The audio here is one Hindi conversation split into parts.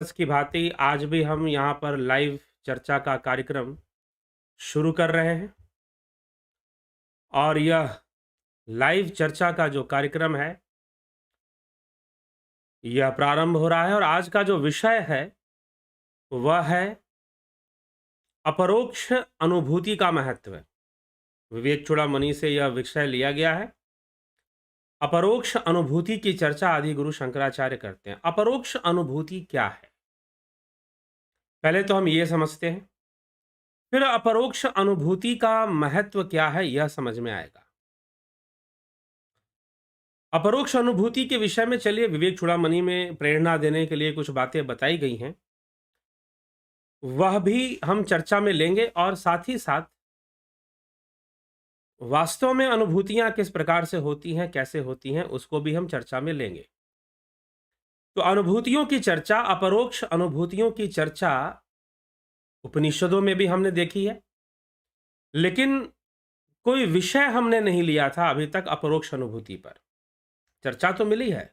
की भांति आज भी हम यहाँ पर लाइव चर्चा का कार्यक्रम शुरू कर रहे हैं और यह लाइव चर्चा का जो कार्यक्रम है, यह प्रारंभ हो रहा है और आज का जो विषय है, वह है अपरोक्ष अनुभूति का महत्व। विवेक चूड़ामणि से यह विषय लिया गया है। अपरोक्ष अनुभूति की चर्चा आदि गुरु शंकराचार्य करते हैं। अपरोक्ष अनुभूति क्या है? पहले तो हम ये समझते हैं, फिर अपरोक्ष अनुभूति का महत्व क्या है यह समझ में आएगा। अपरोक्ष अनुभूति के विषय में चलिए विवेक चूड़ामणि में प्रेरणा देने के लिए कुछ बातें बताई गई हैं, वह भी हम चर्चा में लेंगे और साथ ही साथ वास्तव में अनुभूतियां किस प्रकार से होती हैं, कैसे होती हैं, उसको भी हम चर्चा में लेंगे। तो अनुभूतियों की चर्चा, अपरोक्ष अनुभूतियों की चर्चा उपनिषदों में भी हमने देखी है, लेकिन कोई विषय हमने नहीं लिया था अभी तक अपरोक्ष अनुभूति पर। चर्चा तो मिली है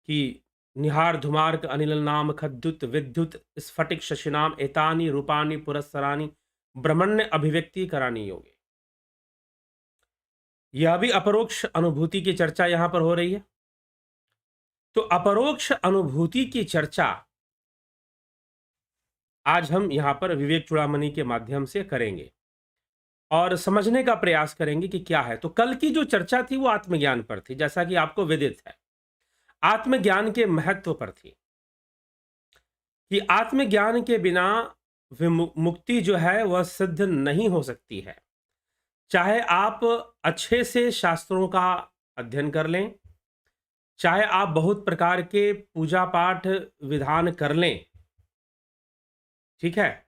कि निहार धुमार्क अनिल नाम खद्युत विद्युत स्फटिक शशिनाम एतानी रूपानी पुरस्सरानी ब्रह्मण्य अभिव्यक्ति करानी योगे। यह भी अपरोक्ष अनुभूति की चर्चा यहां पर हो रही है। तो अपरोक्ष अनुभूति की चर्चा आज हम यहां पर विवेक चूड़ामणि के माध्यम से करेंगे और समझने का प्रयास करेंगे कि क्या है। तो कल की जो चर्चा थी वो आत्मज्ञान पर थी, जैसा कि आपको विदित है। आत्मज्ञान के महत्व पर थी कि आत्मज्ञान के बिना मुक्ति जो है वह सिद्ध नहीं हो सकती है। चाहे आप अच्छे से शास्त्रों का अध्ययन कर लें, चाहे आप बहुत प्रकार के पूजा पाठ विधान कर लें, ठीक है,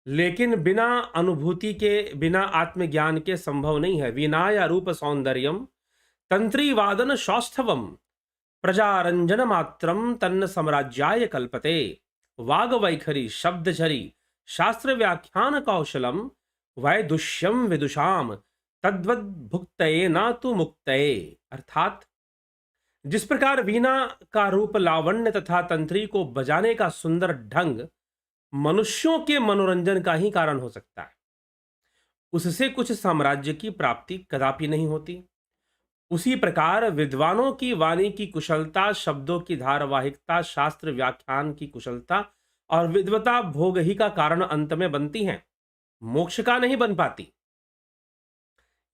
लेकिन बिना अनुभूति के, बिना आत्मज्ञान के संभव नहीं है। वीणाया रूप सौंदर्यम तंत्री वादन सौष्ठवम प्रजारंजन मात्रम तन्न साम्राज्याय कल्पते वाग वैखरी शब्द झरी शास्त्र व्याख्यान कौशलम वैदुष्यम विदुषाम तद्वद भुक्तये ना तो मुक्तये। अर्थात जिस प्रकार वीणा का रूप लावण्य तथा तंत्री को बजाने का सुंदर ढंग मनुष्यों के मनोरंजन का ही कारण हो सकता है, उससे कुछ साम्राज्य की प्राप्ति कदापि नहीं होती। उसी प्रकार विद्वानों की वाणी की कुशलता, शब्दों की धारावाहिकता, शास्त्र व्याख्यान की कुशलता और विद्वता भोग ही का कारण अंत में बनती हैं, मोक्ष का नहीं बन पाती।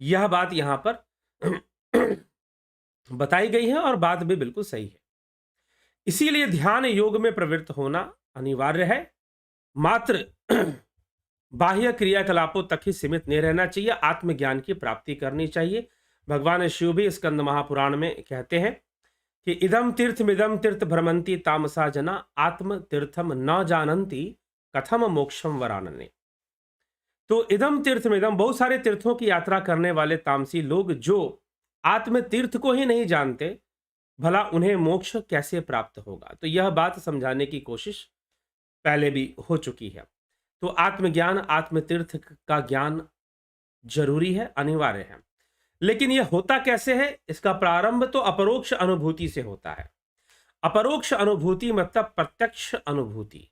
यह बात यहां पर बताई गई है और बात भी बिल्कुल सही है। इसीलिए ध्यान योग में प्रवृत्त होना अनिवार्य है। मात्र बाह्य क्रियाकलापों तक ही सीमित नहीं रहना चाहिए, आत्मज्ञान की प्राप्ति करनी चाहिए। भगवान शिव भी स्कंद महापुराण में कहते हैं कि इदम तीर्थमिदम तीर्थ भ्रमंती तामसा जना आत्म तीर्थम न जानंती कथम मोक्षम वरानने। तो इदम तीर्थमिदम, बहुत सारे तीर्थों की यात्रा करने वाले तामसी लोग जो आत्म तीर्थ को ही नहीं जानते, भला उन्हें मोक्ष कैसे प्राप्त होगा। तो यह बात समझाने की कोशिश पहले भी हो चुकी है। तो आत्मज्ञान, आत्मतीर्थ का ज्ञान जरूरी है, अनिवार्य है। लेकिन यह होता कैसे है? इसका प्रारंभ तो अपरोक्ष अनुभूति से होता है। अपरोक्ष अनुभूति मतलब प्रत्यक्ष अनुभूति।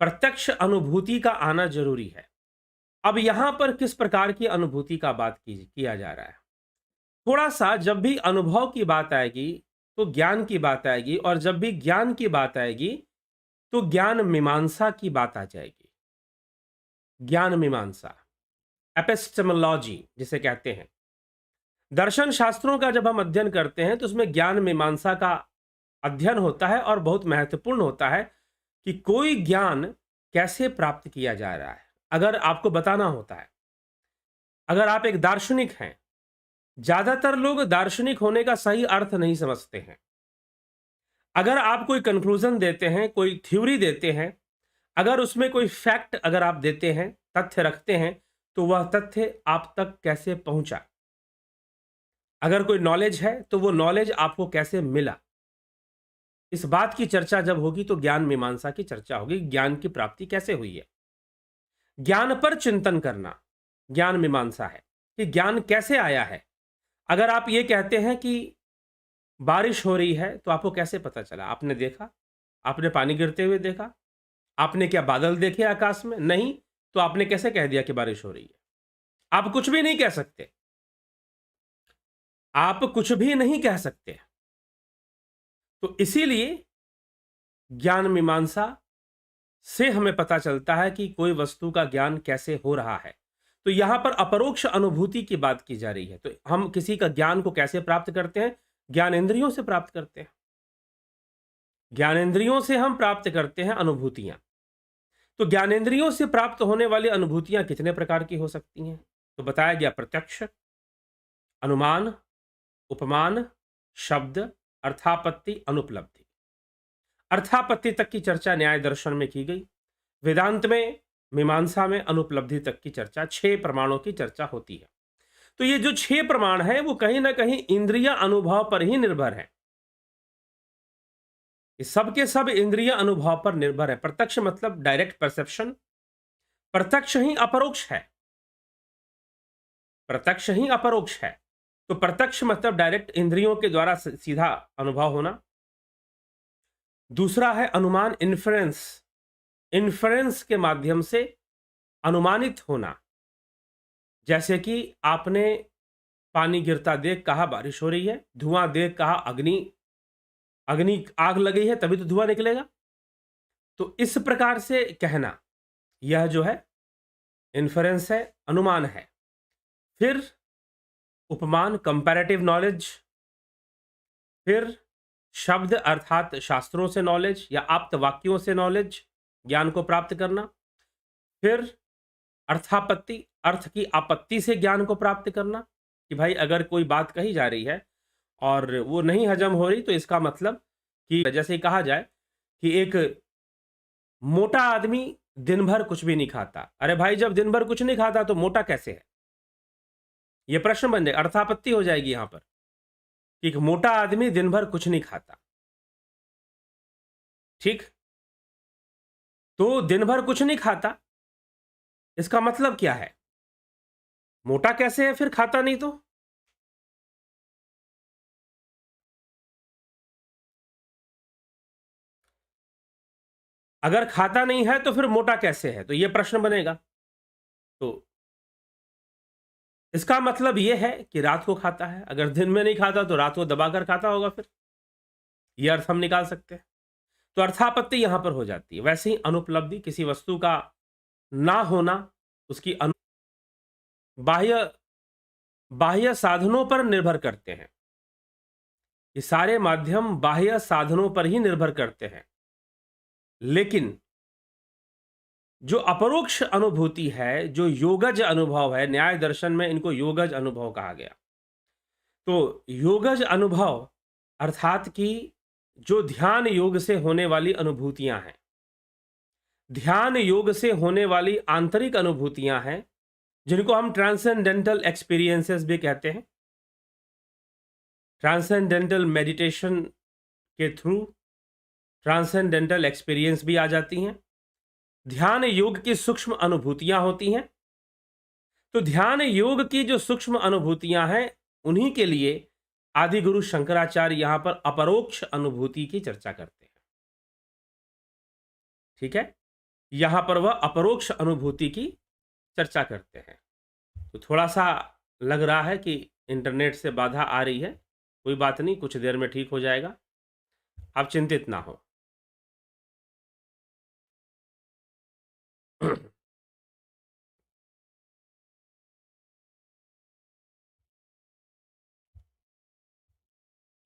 प्रत्यक्ष अनुभूति का आना जरूरी है। अब यहां पर किस प्रकार की अनुभूति का बात किया जा रहा है? थोड़ा सा जब भी अनुभव की बात आएगी तो ज्ञान की बात आएगी, और जब भी ज्ञान की बात आएगी तो ज्ञान मीमांसा की बात आ जाएगी। ज्ञान मीमांसा, एपिस्टेमोलॉजी जिसे कहते हैं। दर्शन शास्त्रों का जब हम अध्ययन करते हैं तो उसमें ज्ञान मीमांसा का अध्ययन होता है और बहुत महत्वपूर्ण होता है कि कोई ज्ञान कैसे प्राप्त किया जा रहा है। अगर आपको बताना होता है, अगर आप एक दार्शनिक हैं, ज्यादातर लोग दार्शनिक होने का सही अर्थ नहीं समझते हैं। अगर आप कोई कंक्लूजन देते हैं, कोई थ्योरी देते हैं, अगर उसमें कोई फैक्ट अगर आप देते हैं, तथ्य रखते हैं, तो वह तथ्य आप तक कैसे पहुंचा। अगर कोई नॉलेज है तो वो नॉलेज आपको कैसे मिला। इस बात की चर्चा जब होगी तो ज्ञान मीमांसा की चर्चा होगी। ज्ञान की प्राप्ति कैसे हुई है, ज्ञान पर चिंतन करना ज्ञान मीमांसा है कि ज्ञान कैसे आया है। अगर आप ये कहते हैं कि बारिश हो रही है तो आपको कैसे पता चला? आपने देखा? आपने पानी गिरते हुए देखा? आपने क्या बादल देखे आकाश में? नहीं। तो आपने कैसे कह दिया कि बारिश हो रही है? आप कुछ भी नहीं कह सकते। आप कुछ भी नहीं कह सकते। तो इसीलिए ज्ञान मीमांसा से हमें पता चलता है कि कोई वस्तु का ज्ञान कैसे हो रहा है। तो यहां पर अपरोक्ष अनुभूति की बात की जा रही है। तो हम किसी का ज्ञान को कैसे प्राप्त करते हैं? ज्ञानेंद्रियों से प्राप्त करते हैं। ज्ञानेंद्रियों से हम प्राप्त करते हैं अनुभूतियां। तो ज्ञानेंद्रियों से प्राप्त होने वाली अनुभूतियां कितने प्रकार की हो सकती हैं? तो बताया गया प्रत्यक्ष, अनुमान, उपमान, शब्द, अर्थापत्ति, अनुपलब्धि। अर्थापत्ति तक की चर्चा न्याय दर्शन में की गई। वेदांत में, मीमांसा में अनुपलब्धि तक की चर्चा, 6 प्रमाणों की चर्चा होती है। तो ये जो 6 प्रमाण है वो कहीं ना कहीं इंद्रिय अनुभव पर ही निर्भर है। ये सब के सब इंद्रिय अनुभव पर निर्भर है। प्रत्यक्ष मतलब डायरेक्ट परसेप्शन। प्रत्यक्ष ही अपरोक्ष है। प्रत्यक्ष ही अपरोक्ष है। तो प्रत्यक्ष मतलब डायरेक्ट इंद्रियों के द्वारा सीधा अनुभव होना। दूसरा है अनुमान, इन्फरेंस। इन्फरेंस के माध्यम से अनुमानित होना। जैसे कि आपने पानी गिरता देख कहा बारिश हो रही है, धुआं देख कहा अग्नि अग्नि आग लगी है तभी तो धुआं निकलेगा। तो इस प्रकार से कहना, यह जो है इन्फरेंस है, अनुमान है। फिर उपमान, कंपैरेटिव नॉलेज। फिर शब्द अर्थात शास्त्रों से नॉलेज या आप्त वाक्यों से नॉलेज, ज्ञान को प्राप्त करना। फिर अर्थापत्ति, अर्थ की आपत्ति से ज्ञान को प्राप्त करना कि भाई अगर कोई बात कही जा रही है और वो नहीं हजम हो रही तो इसका मतलब कि जैसे कहा जाए कि एक मोटा आदमी दिन भर कुछ भी नहीं खाता। अरे भाई जब दिन भर कुछ नहीं खाता तो मोटा कैसे है? ये प्रश्न बन जाएगा, अर्थापत्ति हो जाएगी यहां पर कि एक मोटा आदमी दिन भर कुछ नहीं खाता। ठीक, तो दिन भर कुछ नहीं खाता इसका मतलब क्या है? मोटा कैसे है फिर खाता नहीं तो? अगर खाता नहीं है तो फिर मोटा कैसे है? तो यह प्रश्न बनेगा। तो इसका मतलब यह है कि रात को खाता है, अगर दिन में नहीं खाता तो रात को दबाकर खाता होगा। फिर यह अर्थ हम निकाल सकते हैं। तो अर्थापत्ति यहां पर हो जाती है। वैसे ही अनुपलब्धि, किसी वस्तु का ना होना, उसकी बाह्य बाह्य साधनों पर निर्भर करते हैं। ये सारे माध्यम बाह्य साधनों पर ही निर्भर करते हैं। लेकिन जो अपरोक्ष अनुभूति है, जो योगज अनुभव है, न्याय दर्शन में इनको योगज अनुभव कहा गया। तो योगज अनुभव अर्थात कि जो ध्यान योग से होने वाली अनुभूतियां हैं, ध्यान योग से होने वाली आंतरिक अनुभूतियां हैं, जिनको हम ट्रांसेंडेंटल एक्सपीरियंसेस भी कहते हैं। ट्रांसेंडेंटल मेडिटेशन के थ्रू ट्रांसेंडेंटल एक्सपीरियंस भी आ जाती हैं। ध्यान योग की सूक्ष्म अनुभूतियां होती हैं। तो ध्यान योग की जो सूक्ष्म अनुभूतियां हैं उन्हीं के लिए आदि गुरु शंकराचार्य यहां पर अपरोक्ष अनुभूति की चर्चा करते हैं। ठीक है, यहां पर वह अपरोक्ष अनुभूति की चर्चा करते हैं। तो थोड़ा सा लग रहा है कि इंटरनेट से बाधा आ रही है, कोई बात नहीं, कुछ देर में ठीक हो जाएगा, आप चिंतित ना हो।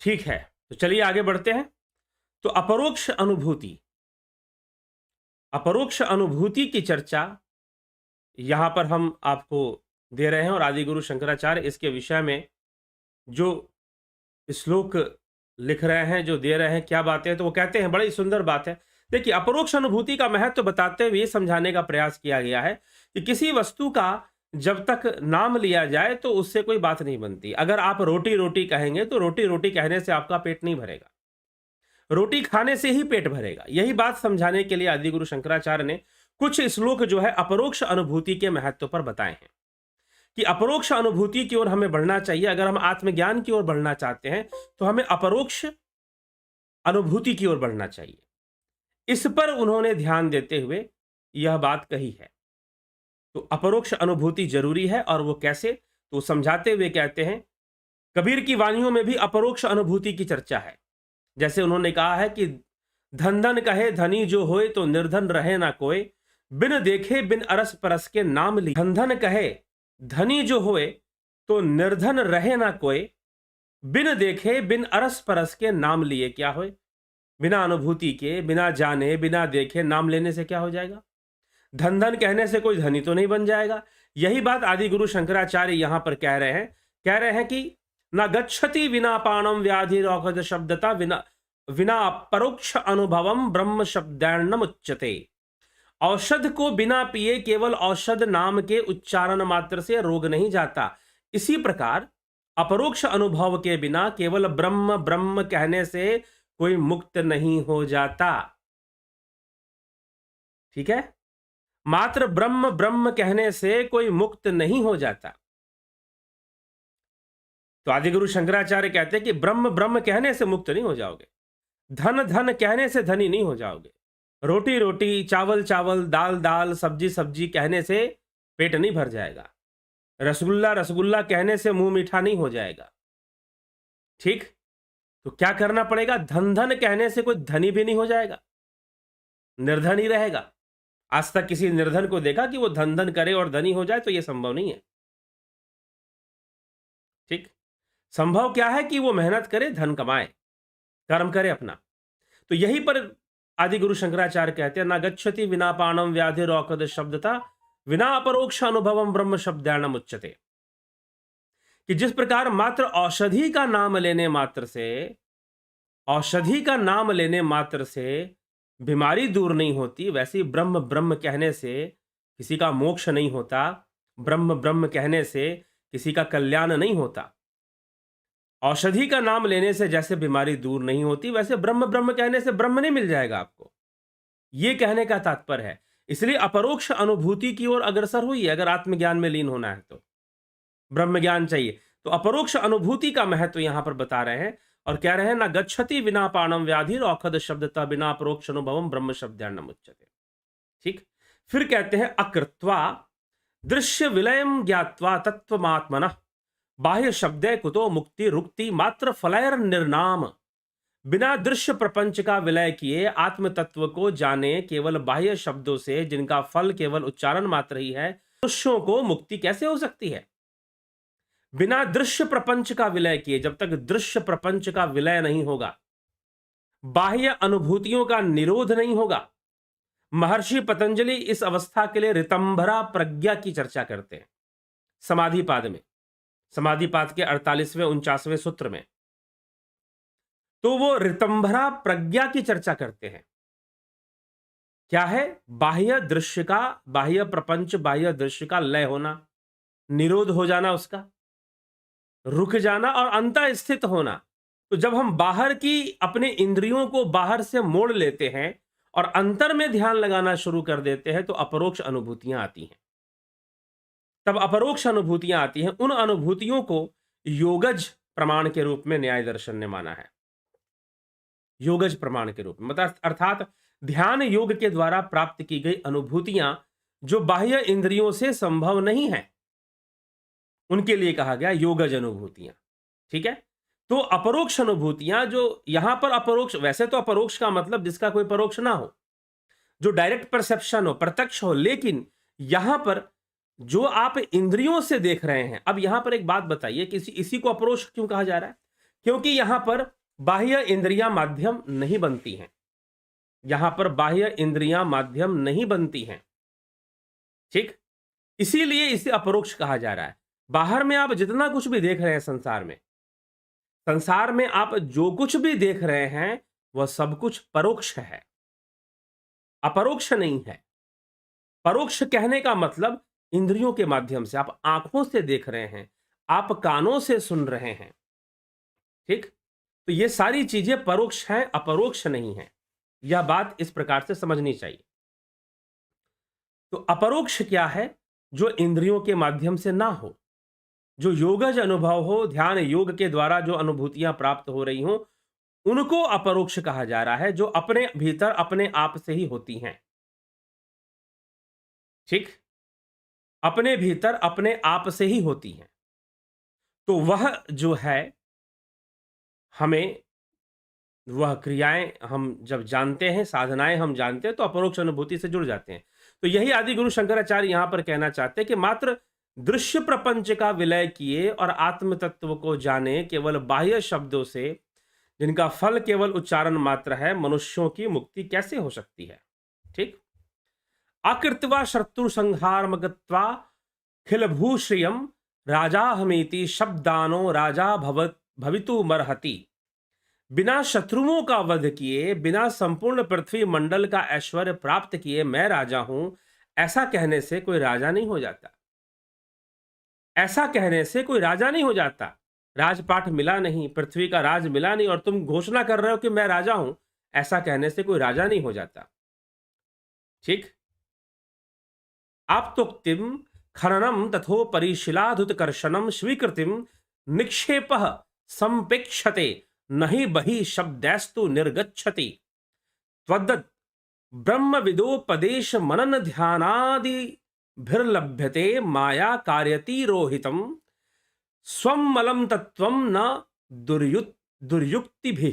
ठीक है, तो चलिए आगे बढ़ते हैं। तो अपरोक्ष अनुभूति, अपरोक्ष अनुभूति की चर्चा यहां पर हम आपको दे रहे हैं और आदि गुरु शंकराचार्य इसके विषय में जो श्लोक लिख रहे हैं, जो दे रहे हैं, क्या बातें हैं, तो वो कहते हैं बड़ी सुंदर बात है। देखिए, अपरोक्ष अनुभूति का महत्व बताते हुए समझाने का प्रयास किया गया है कि किसी वस्तु का जब तक नाम लिया जाए तो उससे कोई बात नहीं बनती। अगर आप रोटी रोटी कहेंगे तो रोटी रोटी कहने से आपका पेट नहीं भरेगा, रोटी खाने से ही पेट भरेगा। यही बात समझाने के लिए आदिगुरु शंकराचार्य ने कुछ श्लोक जो है अपरोक्ष अनुभूति के महत्व पर बताए हैं कि अपरोक्ष अनुभूति की ओर हमें बढ़ना चाहिए। अगर हम आत्मज्ञान की ओर बढ़ना चाहते हैं तो हमें अपरोक्ष अनुभूति की ओर बढ़ना चाहिए। इस पर उन्होंने ध्यान देते हुए यह बात कही है। तो अपरोक्ष अनुभूति जरूरी है, और वो कैसे, तो समझाते हुए कहते हैं, कबीर की वाणियों में भी अपरोक्ष अनुभूति की चर्चा है। जैसे उन्होंने कहा है कि धन धन कहे धनी जो होए, तो निर्धन रहे ना कोई, बिन देखे बिन अरस परस के नाम ली। धन धन कहे धनी जो होए, तो निर्धन रहे ना कोई, बिन देखे बिन अरस परस के नाम लिए। क्या होए? बिना अनुभूति के, बिना जाने, बिना देखे नाम लेने से क्या हो जाएगा? धन धन कहने से कोई धनी तो नहीं बन जाएगा। यही बात आदि गुरु शंकराचार्य यहां पर कह रहे हैं कि न गच्छति विना पाणम व्याधि औषध शब्दता, विना परोक्ष अनुभवम ब्रह्म शब्दान्नम उच्यते। औषध को बिना पिए केवल औषध नाम के उच्चारण मात्र से रोग नहीं जाता। इसी प्रकार अपरोक्ष अनुभव के बिना केवल ब्रह्म ब्रह्म कहने से कोई मुक्त नहीं हो जाता। ठीक है? मात्र ब्रह्म ब्रह्म कहने से कोई मुक्त नहीं हो जाता। तो आदिगुरु शंकराचार्य कहते हैं कि ब्रह्म ब्रह्म कहने से मुक्त नहीं हो जाओगे, धन धन कहने से धनी नहीं हो जाओगे, रोटी रोटी, चावल चावल, दाल दाल, सब्जी सब्जी कहने से पेट नहीं भर जाएगा, रसगुल्ला रसगुल्ला कहने से मुंह मीठा नहीं हो जाएगा। ठीक? तो क्या करना पड़ेगा? धन धन कहने से कोई धनी भी नहीं हो जाएगा, निर्धन ही रहेगा। आज तक किसी निर्धन को देखा कि वो धन धन करे और धनी हो जाए? तो यह संभव नहीं है। ठीक? संभव क्या है कि वो मेहनत करे, धन कमाए, कर्म करे अपना। तो यही पर आदि गुरु शंकराचार्य कहते हैं, ना गच्छति विना पाणम व्याधि औषध शब्दता, विना अपरोक्ष अनुभवम ब्रह्म शब्दान्नम उच्यते। कि जिस प्रकार मात्र औषधि का नाम लेने मात्र से, औषधि का नाम लेने मात्र से बीमारी दूर नहीं होती, वैसे ही ब्रह्म ब्रह्म कहने से किसी का मोक्ष नहीं होता, ब्रह्म ब्रह्म कहने से किसी का कल्याण नहीं होता। औषधि का नाम लेने से जैसे बीमारी दूर नहीं होती, वैसे ब्रह्म ब्रह्म कहने से ब्रह्म नहीं मिल जाएगा आपको। यह कहने का तात्पर्य है। इसलिए अपरोक्ष अनुभूति की ओर अग्रसर हुई। अगर आत्मज्ञान में लीन होना है तो ब्रह्म ज्ञान चाहिए, तो अपरोक्ष अनुभूति का महत्व यहां पर बता रहे हैं और कह रहे हैं, ना गच्छति विना पाणम व्याधि औषध शब्दता, बिना अपरोक्ष अनुभवम ब्रह्म शब्दान्नम उच्यते। ठीक? फिर कहते हैं, अकृत्वा दृश्य विलयम ज्ञात्वा तत्वमात्मनः बाह्य शब्दे कुतो मुक्ति रुक्ति मात्र फलैर निर्नाम। बिना दृश्य प्रपंच का विलय किए आत्म तत्व को जाने केवल बाह्य शब्दों से, जिनका फल केवल उच्चारण मात्र ही है, मनुष्यों को मुक्ति कैसे हो सकती है? बिना दृश्य प्रपंच का विलय किए, जब तक दृश्य प्रपंच का विलय नहीं होगा, बाह्य अनुभूतियों का निरोध नहीं होगा। महर्षि पतंजलि इस अवस्था के लिए ऋतंभरा प्रज्ञा की चर्चा करते हैं समाधिपाद में, समाधिपाद के 48वें 49वें सूत्र में। तो वो ऋतंभरा प्रज्ञा की चर्चा करते हैं। क्या है? बाह्य दृश्य का, बाह्य प्रपंच, बाह्य दृश्य का लय होना, निरोध हो जाना, उसका रुक जाना और अंतः स्थित होना। तो जब हम बाहर की अपने इंद्रियों को बाहर से मोड़ लेते हैं और अंतर में ध्यान लगाना शुरू कर देते हैं, तो अपरोक्ष अनुभूतियां आती हैं। तब अपरोक्ष अनुभूतियां आती हैं। उन अनुभूतियों को योगज प्रमाण के रूप में न्याय दर्शन ने माना है। योगज प्रमाण के रूप में मतलब अर्थात ध्यान योग के द्वारा प्राप्त की गई अनुभूतियां जो बाह्य इंद्रियों से संभव नहीं है, उनके लिए कहा गया योगज अनुभूतियां। ठीक है? तो अपरोक्ष अनुभूतियां जो यहां पर अपरोक्ष, वैसे तो अपरोक्ष का मतलब जिसका कोई परोक्ष ना हो, जो डायरेक्ट परसेप्शन हो, प्रत्यक्ष हो, लेकिन यहां पर जो आप इंद्रियों से देख रहे हैं। अब यहां पर एक बात बताइए कि इसी को अपरोक्ष क्यों कहा जा रहा है? क्योंकि यहां पर बाह्य इंद्रियां माध्यम नहीं बनती हैं। यहां पर बाह्य इंद्रियां माध्यम नहीं बनती हैं। ठीक? इसीलिए इसे अपरोक्ष कहा जा रहा है। बाहर में आप जितना कुछ भी देख रहे हैं संसार में आप जो कुछ भी देख रहे हैं वह सब कुछ परोक्ष है, अपरोक्ष नहीं है। परोक्ष कहने का मतलब इंद्रियों के माध्यम से, आप आंखों से देख रहे हैं, आप कानों से सुन रहे हैं। ठीक? तो ये सारी चीजें परोक्ष हैं, अपरोक्ष नहीं है। यह बात इस प्रकार से समझनी चाहिए। तो अपरोक्ष क्या है? जो इंद्रियों के माध्यम से ना हो, जो योगज अनुभव हो, ध्यान योग के द्वारा जो अनुभूतियां प्राप्त हो रही हों, उनको अपरोक्ष कहा जा रहा है, जो अपने भीतर अपने आप से ही होती हैं। ठीक? अपने भीतर अपने आप से ही होती हैं। तो वह जो है, हमें वह क्रियाएं हम जब जानते हैं, साधनाएं हम जानते हैं, तो अपरोक्ष अनुभूति से जुड़ जाते हैं। तो यही आदि गुरु शंकराचार्य यहां पर कहना चाहते हैं कि मात्र दृश्य प्रपंच का विलय किए और आत्म तत्व को जाने केवल बाह्य शब्दों से, जिनका फल केवल उच्चारण मात्र है, मनुष्यों की मुक्ति कैसे हो सकती है? ठीक? आकृत्वा शत्रु संहार मगत्वा खिल भूश्रियम राजा हमेति शब्दानो राजा भवितु मरहति। बिना शत्रुओं का वध किए, बिना संपूर्ण पृथ्वी मंडल का ऐश्वर्य प्राप्त किए मैं राजा हूं, ऐसा कहने से कोई राजा नहीं हो जाता। ऐसा कहने से कोई राजा नहीं हो जाता। राजपाट मिला नहीं, पृथ्वी का राज मिला नहीं, और तुम घोषणा कर रहे हो कि मैं राजा हूं, ऐसा कहने से कोई राजा नहीं हो जाता। ठीक? आप्तोक्तिम खननम तथोपरिशिलाधुतकर्षणम स्वीकृतिम निक्षेपः संपेक्षते नहि बहि शब्दैस्तु निर्गच्छति। त्वद्दत् ब्रह्मविदोपदेश मनन ध्यानादि भिर्लभ्यते माया कार्यति रोहितम स्वम मलम तत्वम न दुर्युक्ति भी।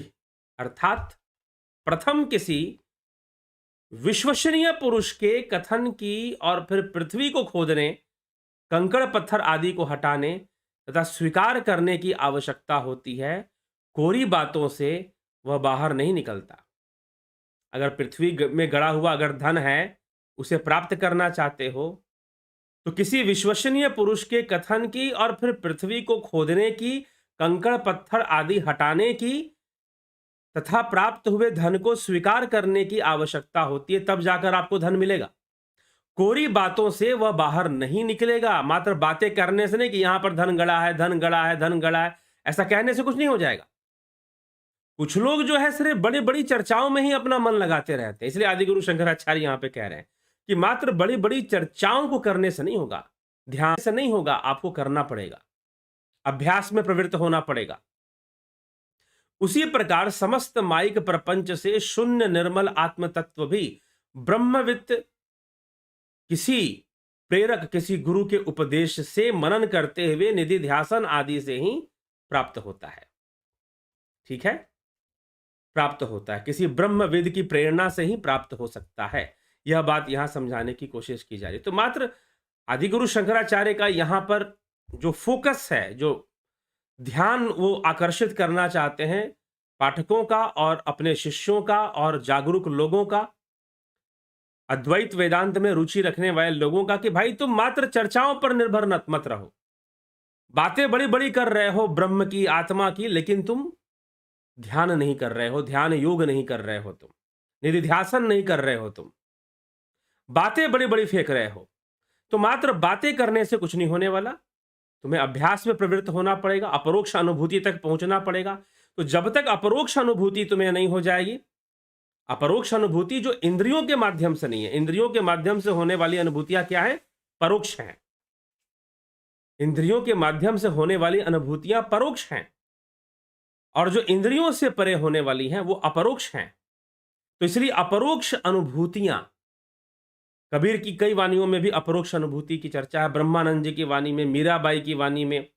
अर्थात प्रथम किसी विश्वसनीय पुरुष के कथन की और फिर पृथ्वी को खोदने, कंकड़ पत्थर आदि को हटाने तथा स्वीकार करने की आवश्यकता होती है। कोरी बातों से वह बाहर नहीं निकलता। अगर पृथ्वी में गड़ा हुआ अगर धन है, उसे प्राप्त करना चाहते हो, तो किसी विश्वसनीय पुरुष के कथन की और फिर पृथ्वी को खोदने की, कंकड़ पत्थर आदि हटाने की तथा प्राप्त हुए धन को स्वीकार करने की आवश्यकता होती है, तब जाकर आपको धन मिलेगा। कोरी बातों से वह बाहर नहीं निकलेगा। मात्र बातें करने से नहीं कि यहां पर धन गड़ा है, धन गड़ा है, धन गड़ा है, ऐसा कहने से कुछ नहीं हो जाएगा। कुछ लोग जो है सिर्फ बड़ी बड़ी चर्चाओं में ही अपना मन लगाते रहते हैं। इसलिए आदि गुरु शंकराचार्य यहां पे कह रहे हैं कि मात्र बड़ी बड़ी चर्चाओं को करने से नहीं होगा, ध्यान से नहीं होगा, आपको करना पड़ेगा, अभ्यास में प्रवृत्त होना पड़ेगा। उसी प्रकार समस्त माइक प्रपंच से शून्य निर्मल आत्म तत्व भी ब्रह्मविद किसी प्रेरक, किसी गुरु के उपदेश से मनन करते हुए निधि ध्यासन आदि से ही प्राप्त होता है। ठीक है? प्राप्त होता है, किसी ब्रह्मविद की प्रेरणा से ही प्राप्त हो सकता है। यह बात यहां समझाने की कोशिश की जा रही है। तो मात्र आदिगुरु शंकराचार्य का यहां पर जो फोकस है, जो ध्यान वो आकर्षित करना चाहते हैं पाठकों का और अपने शिष्यों का और जागरूक लोगों का, अद्वैत वेदांत में रुचि रखने वाले लोगों का, कि भाई तुम मात्र चर्चाओं पर निर्भर मत रहो। बातें बड़ी बड़ी कर रहे हो ब्रह्म की, आत्मा की, लेकिन तुम ध्यान नहीं कर रहे हो, ध्यान योग नहीं कर रहे हो, तुम निधिध्यासन नहीं कर रहे हो, तुम बातें बड़ी बड़ी फेंक रहे हो। तो मात्र बातें करने से कुछ नहीं होने वाला, तुम्हें अभ्यास में प्रवृत्त होना पड़ेगा, अपरोक्ष अनुभूति तक पहुंचना पड़ेगा। तो जब तक अपरोक्ष अनुभूति तुम्हें नहीं हो जाएगी, अपरोक्ष अनुभूति जो इंद्रियों के माध्यम से नहीं है, इंद्रियों के माध्यम से होने वाली अनुभूतियां क्या है? परोक्ष हैं। इंद्रियों के माध्यम से होने वाली अनुभूतियां परोक्ष हैं, और जो इंद्रियों से परे होने वाली हैं वो अपरोक्ष हैं। तो इसलिए अपरोक्ष अनुभूतियां, कबीर की कई वाणियों में भी अपरोक्ष अनुभूति की चर्चा है, ब्रह्मानंद जी की वाणी में, मीराबाई की वाणी में,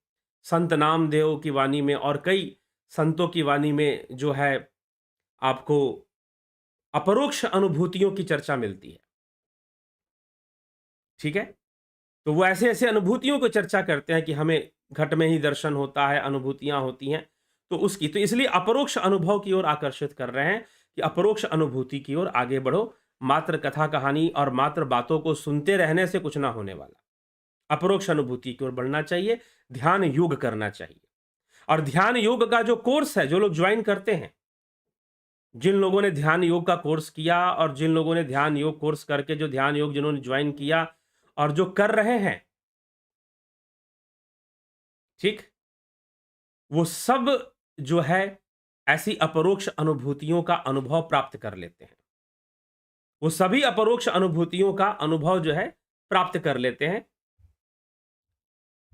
संत नामदेव की वाणी में और कई संतों की वाणी में जो है आपको अपरोक्ष अनुभूतियों की चर्चा मिलती है। ठीक है? तो वो ऐसे ऐसे अनुभूतियों को चर्चा करते हैं कि हमें घट में ही दर्शन होता है, अनुभूतियां होती हैं, तो उसकी, तो इसलिए अपरोक्ष अनुभव की ओर आकर्षित कर रहे हैं कि अपरोक्ष अनुभूति की ओर आगे बढ़ो। मात्र कथा कहानी और मात्र बातों को सुनते रहने से कुछ ना होने वाला, अपरोक्ष अनुभूति की ओर बढ़ना चाहिए, ध्यान योग करना चाहिए। और ध्यान योग का जो कोर्स है, जो लोग ज्वाइन करते हैं, जिन लोगों ने ध्यान योग का कोर्स किया और जिन लोगों ने ध्यान योग कोर्स करके जो ध्यान योग जिन्होंने ज्वाइन किया और जो कर रहे हैं, ठीक, वो सब जो है ऐसी अपरोक्ष अनुभूतियों का अनुभव प्राप्त कर लेते हैं। वो सभी अपरोक्ष अनुभूतियों का अनुभव जो है प्राप्त कर लेते हैं।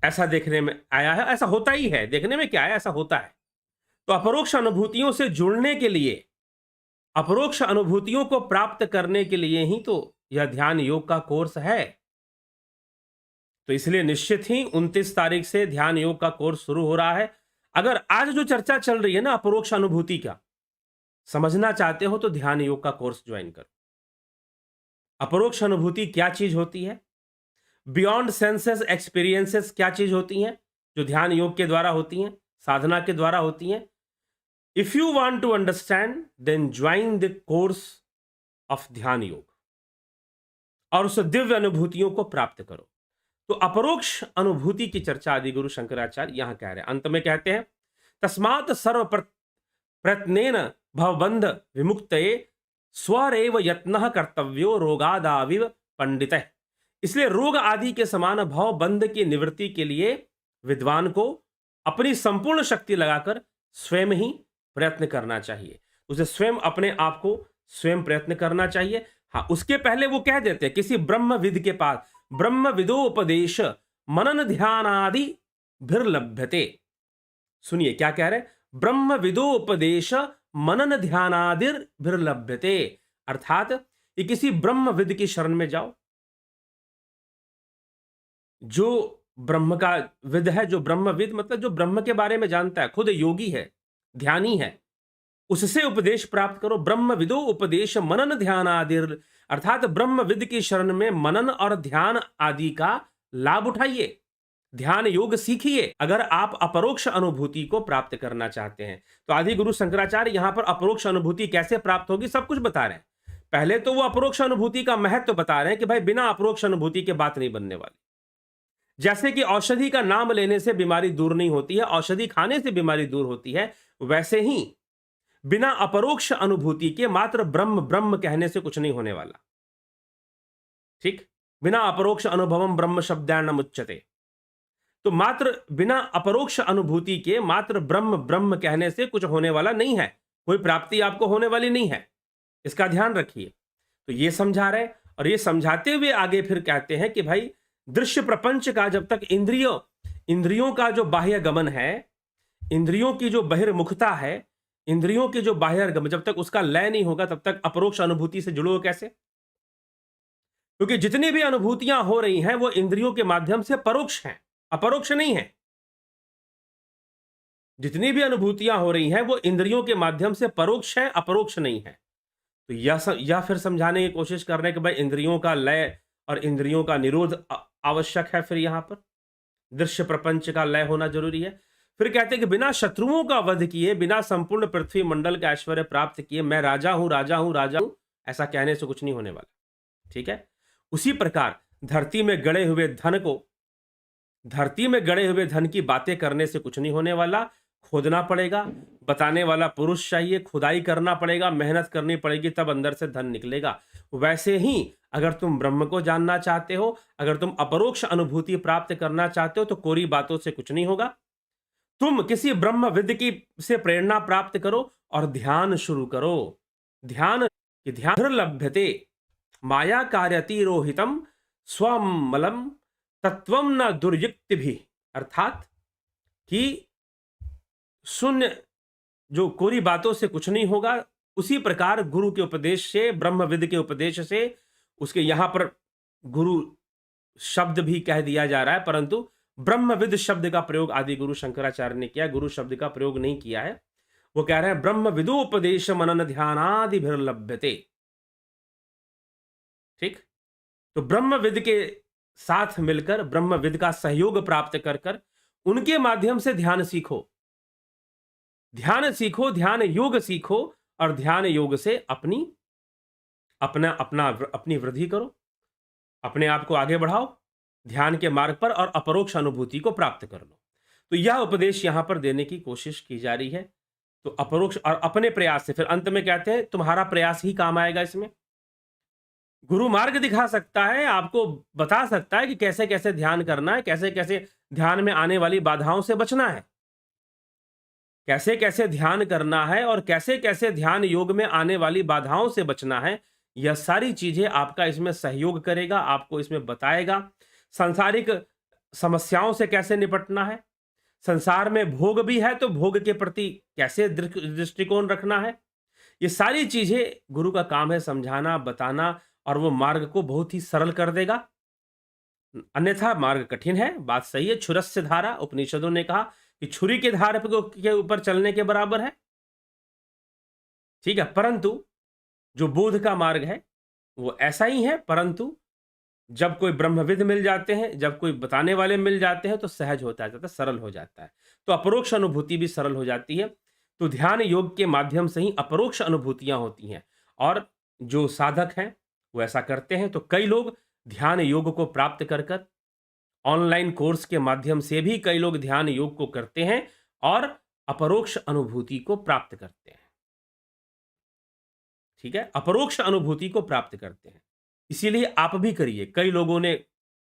ऐसा देखने में आया है, ऐसा होता ही है, देखने में क्या है, ऐसा होता है। तो अपरोक्ष अनुभूतियों से जुड़ने के लिए, अपरोक्ष अनुभूतियों को प्राप्त करने के लिए ही तो यह ध्यान योग का कोर्स है। तो इसलिए निश्चित ही 29 तारीख से ध्यान योग का कोर्स शुरू हो रहा है। अगर आज जो चर्चा चल रही है ना अपरोक्ष अनुभूति का, समझना चाहते हो तो ध्यान योग का कोर्स ज्वाइन करो। अपरोक्ष अनुभूति क्या चीज होती है, बियॉन्ड सेंसेस एक्सपीरियंसेस क्या चीज होती हैं, जो ध्यान योग के द्वारा होती हैं, साधना के द्वारा होती हैं। If you want to understand then join the course of dhyan yoga और उस दिव्य अनुभूतियों को प्राप्त करो। तो अपरोक्ष अनुभूति की चर्चा आदि गुरु शंकराचार्य यहां कह रहे हैं। अंत में कहते हैं तस्मात् सर्व प्रयत्नेन भवबंध विमुक्तये स्वरेव यत्नः कर्तव्यो रोगादाविव पंडितः। इसलिए रोग आदि के समान भव बंध की निवृत्ति के लिए विद्वान को अपनी संपूर्ण शक्ति लगाकर स्वयं ही प्रयत्न करना चाहिए। उसे स्वयं अपने आप को स्वयं प्रयत्न करना चाहिए। हाँ, उसके पहले वो कह देते हैं किसी ब्रह्मविद के पास ब्रह्म विदोपदेश मनन ध्यानादि भिर्लभ्यते। सुनिए क्या कह रहे हैं, ब्रह्म विदोपदेश मनन ध्यानादिर भिर्लभ्यते, अर्थात ये किसी ब्रह्मविद की शरण में जाओ, जो ब्रह्म का विद है, जो ब्रह्मविद मतलब जो ब्रह्म के बारे में जानता है, खुद योगी है, ध्यानी है, उससे उपदेश प्राप्त करो। ब्रह्म विदो उपदेश मनन ध्यान आदि, अर्थात ब्रह्म विद की शरण में मनन और ध्यान आदि का लाभ उठाइए, ध्यान योग सीखिए अगर आप अपरोक्ष अनुभूति को प्राप्त करना चाहते हैं। तो आदि गुरु शंकराचार्य यहां पर अपरोक्ष अनुभूति कैसे प्राप्त होगी सब कुछ बता रहे हैं। पहले तो वो अपरोक्ष अनुभूति का महत्व बता रहे हैं कि भाई बिना अपरोक्ष अनुभूति के बात नहीं बनने वाली। जैसे कि औषधि का नाम लेने से बीमारी दूर नहीं होती है, औषधि खाने से बीमारी दूर होती है, वैसे ही बिना अपरोक्ष अनुभूति के मात्र ब्रह्म ब्रह्म कहने से कुछ नहीं होने वाला। ठीक, बिना अपरोक्ष अनुभवम ब्रह्म शब्दान उच्यते। तो मात्र बिना अपरोक्ष अनुभूति के मात्र ब्रह्म ब्रह्म कहने से कुछ होने वाला नहीं है, कोई प्राप्ति आपको होने वाली नहीं है, इसका ध्यान रखिए। तो ये समझा रहे, और ये समझाते हुए आगे फिर कहते हैं कि भाई दृश्य प्रपंच का जब तक इंद्रियों का जो बाह्य गमन है, इंद्रियों की जो बहिर्मुखता है, इंद्रियों की जो बाह्य गमन, जब तक उसका लय नहीं होगा तब तक अपरोक्ष अनुभूति से जुड़ो कैसे? क्योंकि जितनी भी अनुभूतियां हो रही हैं वो इंद्रियों के माध्यम से परोक्ष हैं, अपरोक्ष नहीं है। जितनी भी अनुभूतियां हो रही हैं वो इंद्रियों के माध्यम से परोक्ष है, अपरोक्ष नहीं है। तो यह फिर समझाने की कोशिश कर रहे हैं कि भाई इंद्रियों का लय और इंद्रियों का निरोध आवश्यक है। फिर यहां पर दृश्य प्रपंच का लय होना जरूरी है। फिर कहते हैं कि बिना शत्रुओं का वध किए, बिना संपूर्ण पृथ्वी मंडल का ऐश्वर्य प्राप्त किए मैं राजा हूं राजा हूं राजा हूं, ऐसा कहने से कुछ नहीं होने वाला। ठीक है, उसी प्रकार धरती में गड़े हुए धन की बातें करने से कुछ नहीं होने वाला। खोदना पड़ेगा, बताने वाला पुरुष चाहिए, खुदाई करना पड़ेगा, मेहनत करनी पड़ेगी, तब अंदर से धन निकलेगा। वैसे ही अगर तुम ब्रह्म को जानना चाहते हो, अगर तुम अपरोक्ष अनुभूति प्राप्त करना चाहते हो तो कोरी बातों से कुछ नहीं होगा। तुम किसी ब्रह्मविद की से प्रेरणा प्राप्त करो और ध्यान शुरू करो। ध्यान लभ्यते माया कार्यति रोहितम स्वमलम तत्वम न दुर्युक्ति भी, अर्थात कि शून्य जो कोरी बातों से कुछ नहीं होगा, उसी प्रकार गुरु के उपदेश से, ब्रह्मविद के उपदेश से, उसके यहां पर गुरु शब्द भी कह दिया जा रहा है परंतु ब्रह्मविद शब्द का प्रयोग आदि गुरु शंकराचार्य ने किया, गुरु शब्द का प्रयोग नहीं किया है। वो कह रहे हैं ब्रह्मविदोपदेश मनन ध्यानादि भिर्लभ्यते। ठीक, तो ब्रह्मविद के साथ मिलकर, ब्रह्मविद का सहयोग प्राप्त कर उनके माध्यम से ध्यान सीखो, ध्यान योग सीखो और ध्यान योग से अपनी वृद्धि करो, अपने आप को आगे बढ़ाओ ध्यान के मार्ग पर और अपरोक्ष अनुभूति को प्राप्त कर लो। तो यह उपदेश यहां पर देने की कोशिश की जा रही है। तो अपरोक्ष और अपने प्रयास से, फिर अंत में कहते हैं तुम्हारा प्रयास ही काम आएगा इसमें। गुरु मार्ग दिखा सकता है, आपको बता सकता है कि कैसे कैसे ध्यान करना है, कैसे कैसे ध्यान में आने वाली बाधाओं से बचना है, कैसे कैसे ध्यान करना है और कैसे कैसे ध्यान योग में आने वाली बाधाओं से बचना है। यह सारी चीजें आपका इसमें सहयोग करेगा, आपको इसमें बताएगा। सांसारिक समस्याओं से कैसे निपटना है, संसार में भोग भी है तो भोग के प्रति कैसे दृष्टिकोण रखना है, ये सारी चीजें गुरु का काम है समझाना, बताना, और वो मार्ग को बहुत ही सरल कर देगा। अन्यथा मार्ग कठिन है, बात सही है। छुरस्य धारा, उपनिषदों ने कहा कि छुरी के धार के ऊपर चलने के बराबर है, ठीक है। परंतु जो बोध का मार्ग है वो ऐसा ही है, परंतु जब कोई ब्रह्मविद मिल जाते हैं, जब कोई बताने वाले मिल जाते हैं तो सहज होता जाता है, सरल हो जाता है। तो अपरोक्ष अनुभूति भी सरल हो जाती है। तो ध्यान योग के माध्यम से ही अपरोक्ष अनुभूतियां होती हैं, और जो साधक हैं वो ऐसा करते हैं। तो कई लोग ध्यान योग को प्राप्त कर कर ऑनलाइन कोर्स के माध्यम से भी कई लोग ध्यान योग को करते हैं और अपरोक्ष अनुभूति को प्राप्त करते हैं, ठीक है। अपरोक्ष अनुभूति को प्राप्त करते हैं, इसीलिए आप भी करिए। कई लोगों ने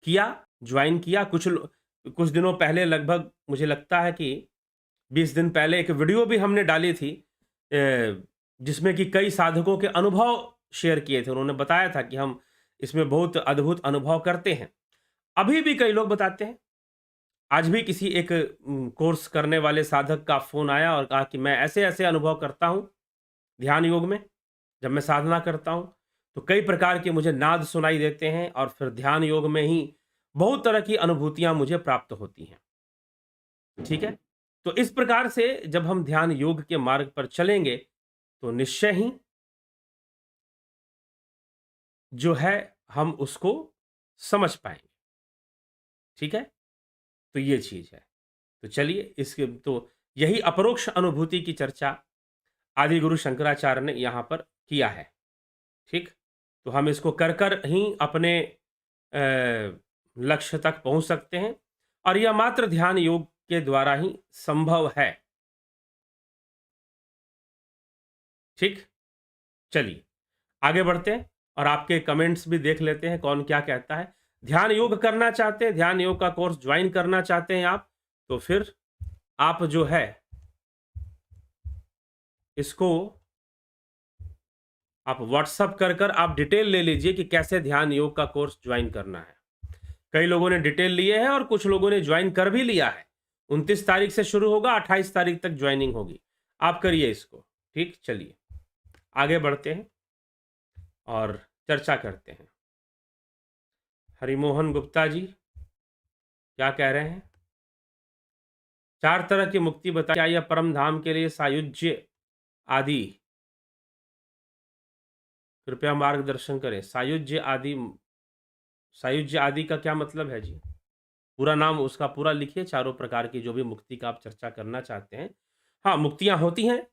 किया, ज्वाइन किया। कुछ दिनों पहले, लगभग मुझे लगता है कि 20 दिन पहले, एक वीडियो भी हमने डाली थी जिसमें कि कई साधकों के अनुभव शेयर किए थे। उन्होंने बताया था कि हम इसमें बहुत अद्भुत अनुभव करते हैं। अभी भी कई लोग बताते हैं। आज भी किसी एक कोर्स करने वाले साधक का फ़ोन आया और कहा कि मैं ऐसे-ऐसे अनुभव करता हूँ ध्यान योग में, जब मैं साधना करता हूँ, तो कई प्रकार के मुझे नाद सुनाई देते हैं और फिर ध्यान योग में ही बहुत तरह की अनुभूतियाँ मुझे प्राप्त होती हैं, ठीक है? तो इस प्रकार से जब हम ध्यान योग के मार्ग पर चलेंगे, तो निश्चय ही जो है हम उसको समझ पाएँगे, ठीक है? तो ये चीज़ है। तो चलिए इसके तो यही अपरोक्ष अनुभूति की चर्चा आदि गुरु शंकराचार्य ने यहाँ पर किया है, ठीक? तो हम इसको कर ही अपने लक्ष्य तक पहुँच सकते हैं, और यह मात्र ध्यान योग के द्वारा ही संभव है, ठीक? चलिए, आगे बढ़ते हैं और आपके कमेंट्स भी देख लेते हैं कौन क्या कहता है। ध्यान योग करना चाहते हैं, ध्यान योग का कोर्स ज्वाइन करना चाहते हैं आप, तो फिर आप जो है इसको आप व्हाट्सअप कर आप डिटेल ले लीजिए कि कैसे ध्यान योग का कोर्स ज्वाइन करना है। कई लोगों ने डिटेल लिए हैं और कुछ लोगों ने ज्वाइन कर भी लिया है। 29 तारीख से शुरू होगा, 28 तारीख तक ज्वाइनिंग होगी। आप करिए इसको, ठीक? चलिए आगे बढ़ते हैं और चर्चा करते हैं। हरिमोहन गुप्ता जी क्या कह रहे हैं? 4 तरह की मुक्ति बताइए, क्या यह परम धाम के लिए सायुज्य आदि? कृपया मार्गदर्शन करें। सायुज्य आदि का क्या मतलब है जी? पूरा नाम उसका पूरा लिखिए, चारों प्रकार की जो भी मुक्ति का आप चर्चा करना चाहते हैं। हाँ, मुक्तियाँ होती हैं,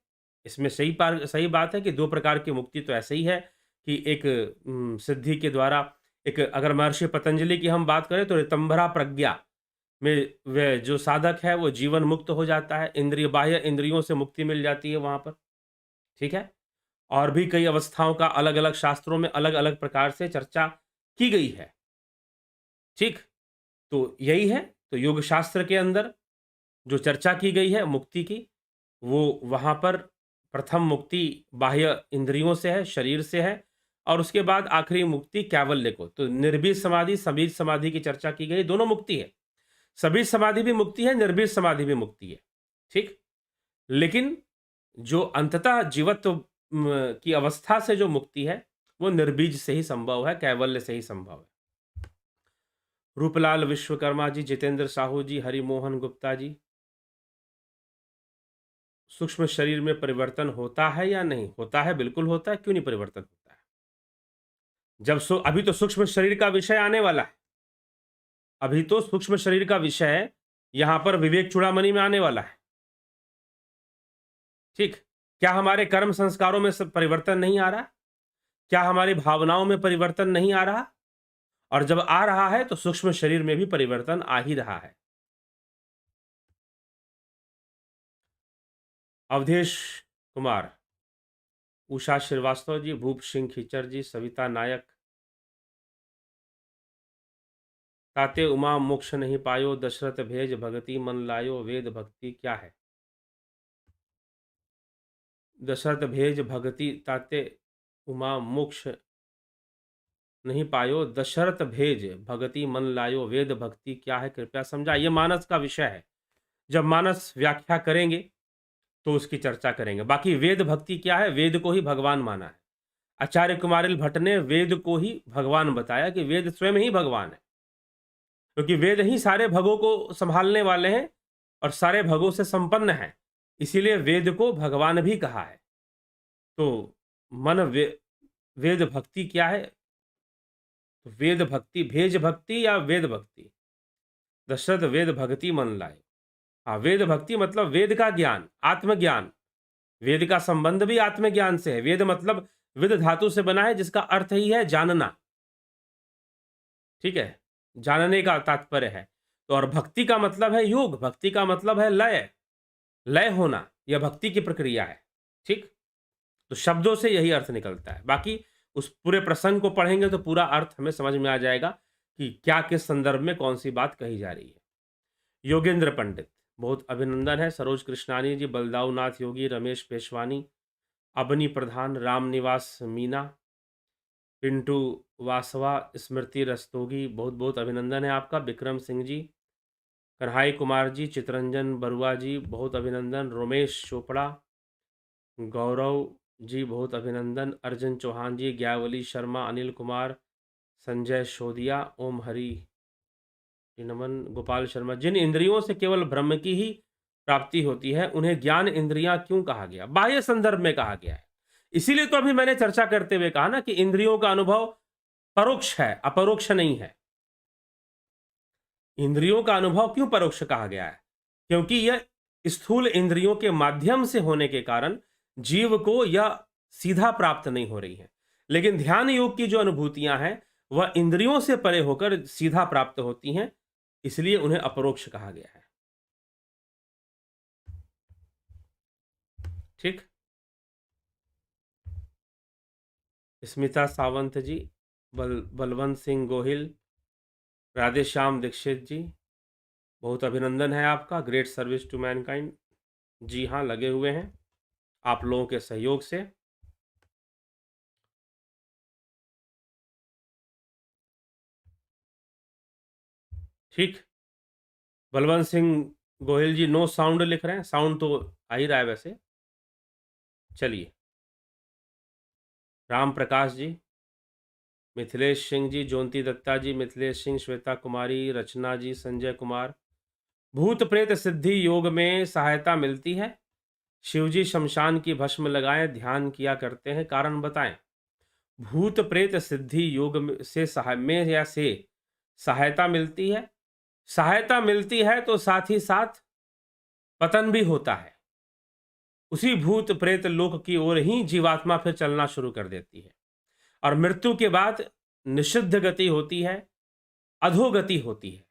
इसमें सही बात है कि 2 प्रकार की मुक्ति तो ऐसे ही है कि एक सिद्धि के द्वारा, एक अगर महर्षि पतंजलि की हम बात करें तो ऋतंभरा प्रज्ञा में वह जो साधक है वो जीवन मुक्त हो जाता है, इंद्रिय बाह्य इंद्रियों से मुक्ति मिल जाती है वहाँ पर, ठीक है? और भी कई अवस्थाओं का अलग-अलग शास्त्रों में अलग-अलग प्रकार से चर्चा की गई है, ठीक? तो यही है, तो योग शास्त्र के अंदर जो चर्चा की गई है मुक्ति की, वो वहाँ पर प्रथम मुक्ति बाह्य इंद्रियों से है, शरीर से है, और उसके बाद आखिरी मुक्ति कैवल्य को। तो निर्बीज समाधि, सबीज समाधि की चर्चा की गई, दोनों मुक्ति है। सबीज समाधि भी मुक्ति है, निर्बीज समाधि भी मुक्ति है, ठीक? लेकिन जो अंततः जीवत्व की अवस्था से जो मुक्ति है, वो निर्बीज से ही संभव है, कैवल्य से ही संभव है। रूपलाल विश्वकर्मा जी, जितेंद्र साहू जी, हरिमोहन गुप्ता जी, सूक्ष्म शरीर में परिवर्तन होता है या नहीं? होता है, बिल्कुल होता है, क्यों नहीं परिवर्तन होता है? अभी तो सूक्ष्म शरीर का विषय आने वाला है। अभी तो सूक्ष्म शरीर का विषय यहाँ पर विवेक चूड़ामणि में आने वाला है, ठीक? क्या हमारे कर्म संस्कारों में सब परिवर्तन नहीं आ रहा? क्या हमारी भावनाओं में परिवर्तन नहीं आ रहा? और जब आ रहा है तो सूक्ष्म शरीर में भी परिवर्तन आ ही रहा है। अवधेश कुमार, उषा श्रीवास्तव जी, भूप सिंह खिचर जी, सविता नायक, ताते उमा मोक्ष नहीं पायो, दशरथ भेज भगति मन लायो, वेद भक्ति क्या है? दशरथ भेज भगति ताते उमा मोक्ष नहीं पायो दशरथ भेज, भगति मन लायो, वेद भक्ति क्या है कृपया समझा। ये मानस का विषय है। जब मानस व्याख्या करेंगे तो उसकी चर्चा करेंगे। बाकी वेद भक्ति क्या है, वेद को ही भगवान माना है। आचार्य कुमारिल भट्ट ने वेद को ही भगवान बताया कि वेद स्वयं ही भगवान है, क्योंकि वेद ही सारे भगों को संभालने वाले हैं और सारे भगों से संपन्न है, इसीलिए वेद को भगवान भी कहा है। तो मन वेद भक्ति क्या है, तो वेद भक्ति भेज भक्ति या वेद भक्ति, दशरथ वेद भक्ति मन लाए। हाँ, वेद भक्ति मतलब वेद का ज्ञान, आत्मज्ञान। वेद का संबंध भी आत्मज्ञान से है। वेद मतलब विद धातु से बना है, जिसका अर्थ ही है जानना। ठीक है, जानने का तात्पर्य है। तो और भक्ति का मतलब है योग, भक्ति का मतलब है लय, लय होना, यह भक्ति की प्रक्रिया है। ठीक, तो शब्दों से यही अर्थ निकलता है। बाकी उस पूरे प्रसंग को पढ़ेंगे तो पूरा अर्थ हमें समझ में आ जाएगा कि क्या किस संदर्भ में कौन सी बात कही जा रही है। योगेंद्र पंडित, बहुत अभिनंदन है। सरोज कृष्णानी जी, बलदाऊ नाथ योगी, रमेश पेशवानी, अबनी प्रधान, राम निवास मीना, पिंटू वासवा, स्मृति रस्तोगी, बहुत बहुत अभिनंदन है आपका। विक्रम सिंह जी, कन्हाई कुमार जी, चितरंजन बरुआ जी, बहुत अभिनंदन। रोमेश चोपड़ा, गौरव जी, बहुत अभिनंदन। अर्जुन चौहान जी, ज्ञावली शर्मा, अनिल कुमार, संजय शोदिया, ओम हरि नमन, गोपाल शर्मा। जिन इंद्रियों से केवल ब्रह्म की ही प्राप्ति होती है उन्हें ज्ञान इंद्रियां क्यों कहा गया, बाह्य संदर्भ में कहा गया है। इसीलिए तो अभी मैंने चर्चा करते हुए कहा ना कि इंद्रियों का अनुभव परोक्ष है, अपरोक्ष नहीं है। इंद्रियों का अनुभव क्यों परोक्ष कहा गया है, क्योंकि यह स्थूल इंद्रियों के माध्यम से होने के कारण जीव को यह सीधा प्राप्त नहीं हो रही है। लेकिन ध्यान योग की जो अनुभूतियां हैं वह इंद्रियों से परे होकर सीधा प्राप्त होती हैं, इसलिए उन्हें अपरोक्ष कहा गया है। ठीक, स्मिता सावंत जी, बलवंत सिंह गोहिल, राधेश्याम दीक्षित जी, बहुत अभिनंदन है आपका। Great service to mankind. जी हाँ, लगे हुए हैं आप लोगों के सहयोग से। ठीक, बलवंत सिंह गोहिल जी नो साउंड लिख रहे हैं, साउंड तो आ ही रहा है वैसे। चलिए, राम प्रकाश जी, मिथिलेश सिंह जी, ज्योति दत्ता जी, मिथिलेश सिंह, श्वेता कुमारी, रचना जी, संजय कुमार। भूत प्रेत सिद्धि योग में सहायता मिलती है। शिवजी शमशान की भस्म लगाएं, ध्यान किया करते हैं, कारण बताएं। भूत प्रेत सिद्धि योग से सहायता मिलती है। सहायता मिलती है तो साथ ही साथ पतन भी होता है। उसी भूत प्रेत लोक की ओर ही जीवात्मा फिर चलना शुरू कर देती है और मृत्यु के बाद निषिद्ध गति होती है, अधोगति होती है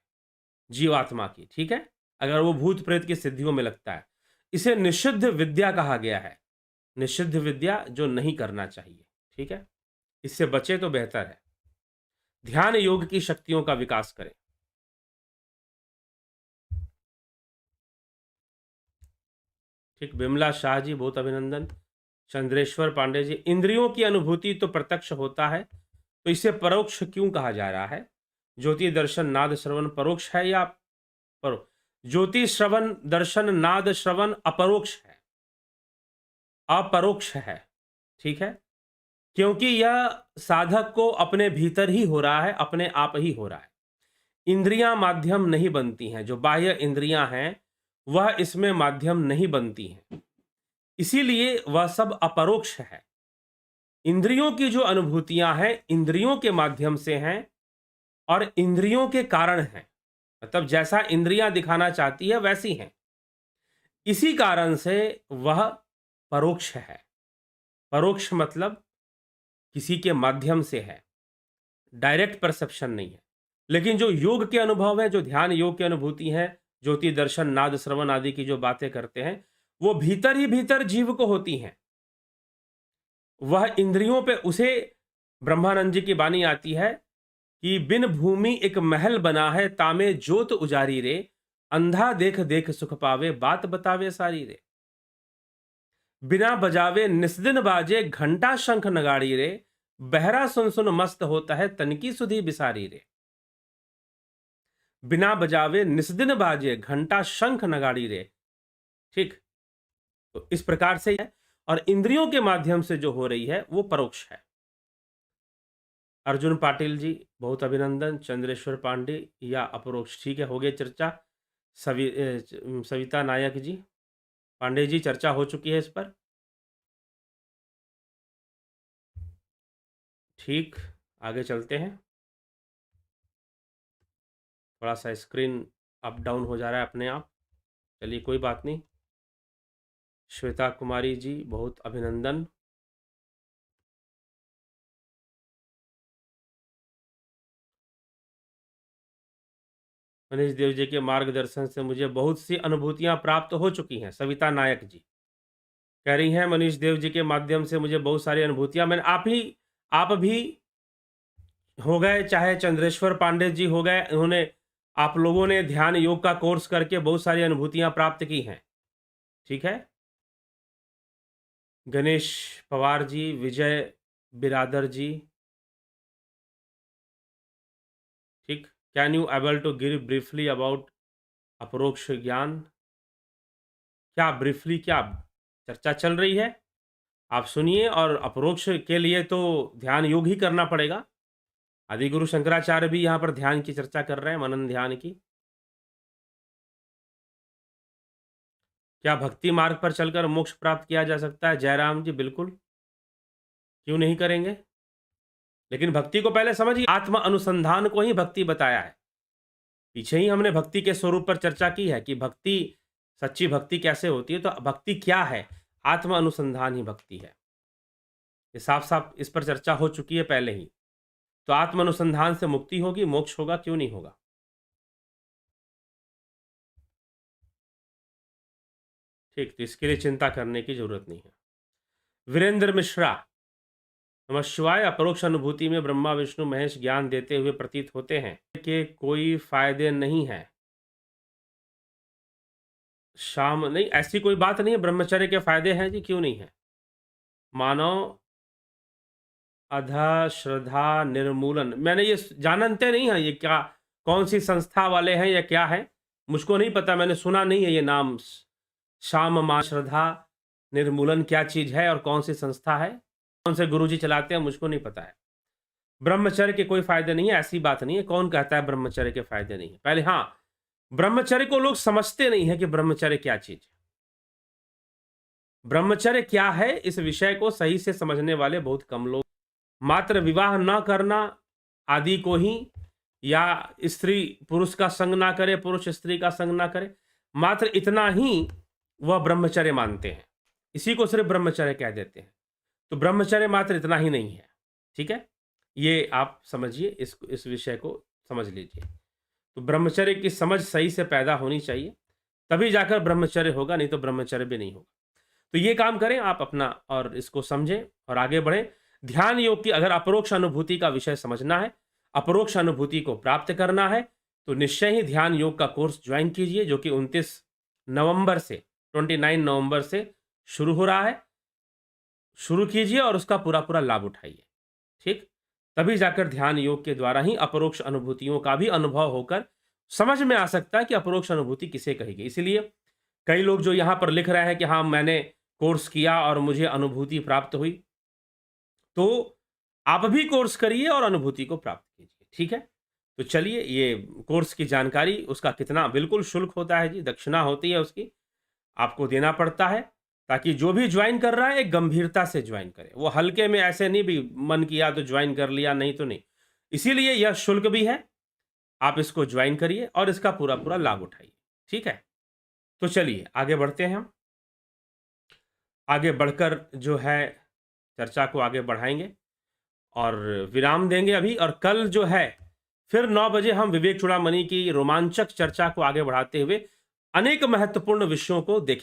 जीवात्मा की। ठीक है, अगर वो भूत प्रेत की सिद्धियों में लगता है, इसे निषिद्ध विद्या कहा गया है। निषिद्ध विद्या जो नहीं करना चाहिए। ठीक है, इससे बचे तो बेहतर है। ध्यान योग की शक्तियों का विकास करें। ठीक, बिमला शाह जी, बहुत अभिनंदन। चंद्रेश्वर पांडे जी, इंद्रियों की अनुभूति तो प्रत्यक्ष होता है, तो इसे परोक्ष क्यों कहा जा रहा है। ज्योति दर्शन नाद श्रवण परोक्ष है या ज्योति श्रवण दर्शन नाद श्रवण अपरोक्ष है, अपरोक्ष है। ठीक है, क्योंकि यह साधक को अपने भीतर ही हो रहा है, अपने आप ही हो रहा है। इंद्रियां माध्यम नहीं बनती हैं, जो बाह्य इंद्रियां हैं वह इसमें माध्यम नहीं बनती हैं, इसीलिए वह सब अपरोक्ष है। इंद्रियों की जो अनुभूतियां हैं इंद्रियों के माध्यम से हैं और इंद्रियों के कारण हैं, मतलब जैसा इंद्रियां दिखाना चाहती है वैसी हैं, इसी कारण से वह परोक्ष है। परोक्ष मतलब किसी के माध्यम से है, डायरेक्ट परसेप्शन नहीं है। लेकिन जो योग के अनुभव है, जो ध्यान योग की अनुभूति है, ज्योति दर्शन नाद श्रवण आदि की जो बातें करते हैं, वो भीतर ही भीतर जीव को होती हैं। वह इंद्रियों पे, उसे ब्रह्मानंद जी की वाणी आती है कि बिन भूमि एक महल बना है, तामे जोत उजारी रे, अंधा देख देख सुख पावे, बात बतावे सारी रे। बिना बजावे निस्दिन बाजे, घंटा शंख नगाड़ी रे, बहरा सुन सुन मस्त होता है, तनकी सुधी बिसारी रे। बिना बजावे निस्दिन बाजे, घंटा शंख नगाड़ी रे। ठीक, तो इस प्रकार से है। और इंद्रियों के माध्यम से जो हो रही है वो परोक्ष है। अर्जुन पाटिल जी बहुत अभिनंदन। चंद्रेश्वर पांडे या अपरोक्ष, ठीक है, हो गई चर्चा। सविता नायक जी, पांडे जी, चर्चा हो चुकी है इस पर। ठीक, आगे चलते हैं। थोड़ा सा स्क्रीन अप डाउन हो जा रहा है अपने आप, चलिए कोई बात नहीं। श्वेता कुमारी जी बहुत अभिनंदन। मनीष देव जी के मार्गदर्शन से मुझे बहुत सी अनुभूतियां प्राप्त हो चुकी हैं। सविता नायक जी कह रही हैं, मनीष देव जी के माध्यम से मुझे बहुत सारी अनुभूतियां, मैंने आप भी हो गए, चाहे चंद्रेश्वर पांडे जी हो गए, उन्होंने, आप लोगों ने ध्यान योग का कोर्स करके बहुत सारी अनुभूतियां प्राप्त की हैं। ठीक है, गणेश पवार जी, विजय बिरादर जी, ठीक। Can you able to give briefly about aparoksha gyan? क्या ब्रीफली, क्या चर्चा चल रही है, आप सुनिए। और अपरोक्ष के लिए तो ध्यान योग ही करना पड़ेगा। आदि गुरु शंकराचार्य भी यहाँ पर ध्यान की चर्चा कर रहे हैं, मनन ध्यान की। क्या भक्ति मार्ग पर चलकर मोक्ष प्राप्त किया जा सकता है? जयराम जी बिल्कुल, क्यों नहीं करेंगे। लेकिन भक्ति को पहले समझिए, आत्म अनुसंधान को ही भक्ति बताया है। पीछे ही हमने भक्ति के स्वरूप पर चर्चा की है कि भक्ति, सच्ची भक्ति कैसे होती है। तो भक्ति क्या है? आत्म अनुसंधान ही भक्ति है। ये साफ साफ इस पर चर्चा हो चुकी है पहले ही। तो आत्म अनुसंधान से मुक्ति होगी, मोक्ष होगा, क्यों नहीं होगा। ठीक, तो इसके लिए चिंता करने की जरूरत नहीं है। वीरेंद्र मिश्रा, नमः शिवाय। अपरोक्ष अनुभूति में ब्रह्मा विष्णु महेश ज्ञान देते हुए प्रतीत होते हैं कि कोई फायदे नहीं है। शाम नहीं, ऐसी कोई बात नहीं है। ब्रह्मचर्य के फायदे हैं जी, क्यों नहीं है। मानव अधा श्रद्धा निर्मूलन, मैंने ये जानते नहीं है ये क्या, कौन सी संस्था वाले हैं या क्या है, मुझको नहीं पता, मैंने सुना नहीं है ये नाम। शाम मां श्रद्धा निर्मूलन क्या चीज है और कौन सी संस्था है, कौन से गुरुजी चलाते हैं, मुझको नहीं पता है। ब्रह्मचर्य के कोई फायदे नहीं है, ऐसी बात नहीं है। कौन कहता है ब्रह्मचर्य के फायदे नहीं है? पहले हाँ, ब्रह्मचर्य को लोग समझते नहीं है कि ब्रह्मचर्य क्या चीज है। ब्रह्मचर्य क्या है, इस विषय को सही से समझने वाले बहुत कम लोग। मात्र विवाह न करना आदि को ही, या स्त्री पुरुष का संग ना करे, पुरुष स्त्री का संग ना करे, मात्र इतना ही वह ब्रह्मचर्य मानते हैं। इसी को सिर्फ ब्रह्मचर्य कह देते हैं। तो ब्रह्मचर्य मात्र इतना ही नहीं है। ठीक है, ये आप समझिए, इस विषय को समझ लीजिए। तो ब्रह्मचर्य की समझ सही से पैदा होनी चाहिए, तभी जाकर ब्रह्मचर्य होगा, नहीं तो ब्रह्मचर्य भी नहीं होगा। तो ये काम करें आप अपना, और इसको समझें और आगे बढ़ें। ध्यान योग की अगर अपरोक्ष अनुभूति का विषय समझना है, अपरोक्ष अनुभूति को प्राप्त करना है, तो निश्चय ही ध्यान योग का कोर्स ज्वाइन कीजिए, जो कि 29 नवंबर से 29 नवंबर से शुरू हो रहा है। शुरू कीजिए और उसका पूरा पूरा लाभ उठाइए। ठीक, तभी जाकर ध्यान योग के द्वारा ही अपरोक्ष अनुभूतियों का भी अनुभव होकर समझ में आ सकता है कि अपरोक्ष अनुभूति किसे कहेगी। इसलिए कई लोग जो यहाँ पर लिख रहे हैं कि हाँ मैंने कोर्स किया और मुझे अनुभूति प्राप्त हुई, तो आप भी कोर्स करिए और अनुभूति को प्राप्त कीजिए। ठीक है, तो चलिए, ये कोर्स की जानकारी, उसका कितना बिल्कुल शुल्क होता है जी, दक्षिणा होती है उसकी, आपको देना पड़ता है, ताकि जो भी ज्वाइन कर रहा है एक गंभीरता से ज्वाइन करे। वो हल्के में ऐसे नहीं भी मन किया तो ज्वाइन कर लिया, नहीं तो नहीं। इसीलिए यह शुल्क भी है, आप इसको ज्वाइन करिए और इसका पूरा पूरा लाभ उठाइए। ठीक है, तो चलिए आगे बढ़ते हैं हम। आगे बढ़कर जो है चर्चा को आगे बढ़ाएंगे और विराम देंगे अभी। और कल जो है फिर 9 बजे हम विवेक चूड़ामणि की रोमांचक चर्चा को आगे बढ़ाते हुए अनेक महत्वपूर्ण विषयों को देखें।